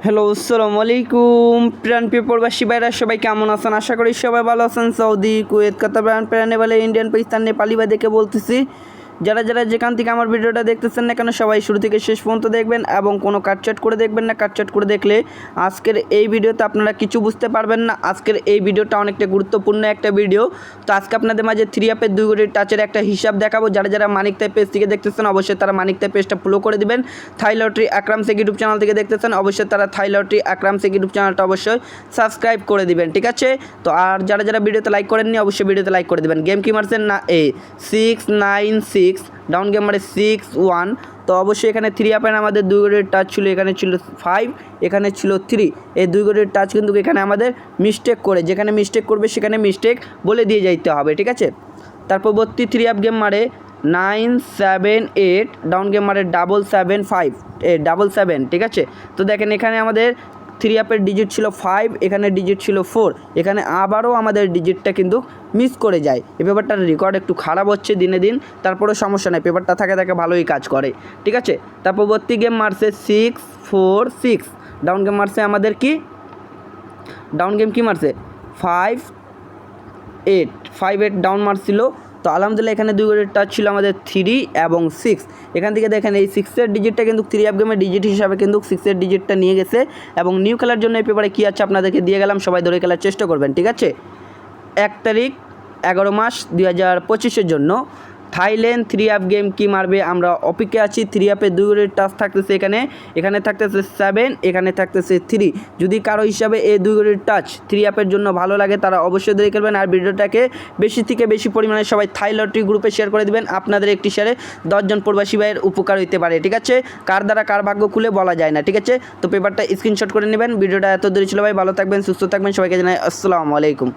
Hello, আসসালামু আলাইকুম। প্রাণ প্রিয় প্রবাসী ভাইরা সবাই কেমন আছেন? আশা করি সবাই ভালো আছেন। সৌদি, কুয়েত, কাতার, প্রাণ নেপালে, ইন্ডিয়ান, পাকিস্তান, নেপালি ভাই দেখে বলতেছি, যারা যারা যেখান থেকে আমার ভিডিওটা দেখতেছেন না কেন সবাই শুরু থেকে শেষ পর্যন্ত দেখবেন এবং কোনো কাটচাট করে দেখবেন না। কাটচাট করে দেখলে আজকের এই ভিডিওতে আপনারা কিছু বুঝতে পারবেন না। আজকের এই ভিডিওটা অনেকটা গুরুত্বপূর্ণ একটা ভিডিও। তো আজকে আপনাদের মাঝে 3 অ্যাপের 2 কোটি টাচের একটা হিসাব দেখাবো। যারা যারা মানিক তাই পেজ থেকে দেখতেছেন অবশ্যই তারা মানিক তাই পেজটা ফলো করে দিবেন। থাই লটারি আকরাম শেখ ইউটিউব চ্যানেল থেকে দেখতেছেন অবশ্যই তারা থাই লটারি আকরাম শেখ ইউটিউব চ্যানেলটা অবশ্যই সাবস্ক্রাইব করে দিবেন, ঠিক আছে? তো আর যারা যারা ভিডিওতে লাইক করেননি অবশ্যই ভিডিওতে লাইক করে দিবেন। গেম কি মারছেন না 696 ডাউন গেম মারে 6-1। তো অবশ্যই এখানে 3 অ্যাপের আমাদের 2 কোটির টাচ ছিল, এখানে ছিল 5, এখানে ছিল 3। এই 2 কোটির টাচ কিন্তু এখানে আমাদের মিস্টেক করে, যেখানে মিস্টেক করবে সেখানে মিস্টেক বলে দিয়ে যাইতে হবে, ঠিক আছে? তারপর 3 অ্যাপ গেম মারে 978 ডাউন গেম মারে 775 ঠিক আছে? তো দেখেন এখানে আমাদের 3 অ্যাপের ডিজিট ছিল 5, এখানে ডিজিট ছিল 4, এখানে আবারও আমাদের ডিজিটটা কিন্তু মিস করে যায়। এই পেপারটার রেকর্ড একটু খারাপ হচ্ছে দিনে দিন, তারপরেও সমস্যা নেই, পেপারটা থাকে ভালোই কাজ করে, ঠিক আছে? তারপর গেম মারছে 646 ডাউন গেম মারছে আমাদের কি ডাউন গেম কি মারছে 5-8 ডাউন মারছিল। তো আলহামদুলিল্লাহ এখানে 2 কোটির টাচ ছিল আমাদের 3 এবং 6। এখান থেকে দেখেন এই 6-এর ডিজিটটা কিন্তু 3 অ্যাপ গেমের ডিজিট হিসাবে কিন্তু 6-এর ডিজিটটা নিয়ে গেছে এবং নিউ খেলার জন্য এই পেপারে কী আছে আপনাদেরকে দিয়ে গেলাম, সবাই ধরে খেলার চেষ্টা করবেন, ঠিক আছে? 1 তারিখ 11 মাস 2025-এর জন্য থাইল্যান্ড 3 অ্যাপ গেম কি মারবে আমরা অপেক্ষা আছি। 3 অ্যাপে 2 কোটির টাচ থাকতেছে, এখানে থাকতেছে 7, এখানে থাকতেছে 3। যদি কারো হিসাবে এই 2 কোটির টাচ 3 অ্যাপের জন্য ভালো লাগে তারা অবশ্যই দেখে খেলবেন। আর ভিডিওটাকে বেশি থেকে বেশি পরিমাণে সবাই থাই লটারি গ্রুপে শেয়ার করে দেবেন। আপনাদের একটি শেয়ারে 10 জন প্রবাসী ভাইয়ের উপকার হইতে পারে, ঠিক আছে? কার দ্বারা কার ভাগ্য খুলে বলা যায় না, ঠিক আছে? তো পেপারটা স্ক্রিনশট করে নেবেন। ভিডিওটা এত দূরে ছিল ভাই, ভালো থাকবেন, সুস্থ থাকবেন, সবাইকে জানাই আসসালামু আলাইকুম।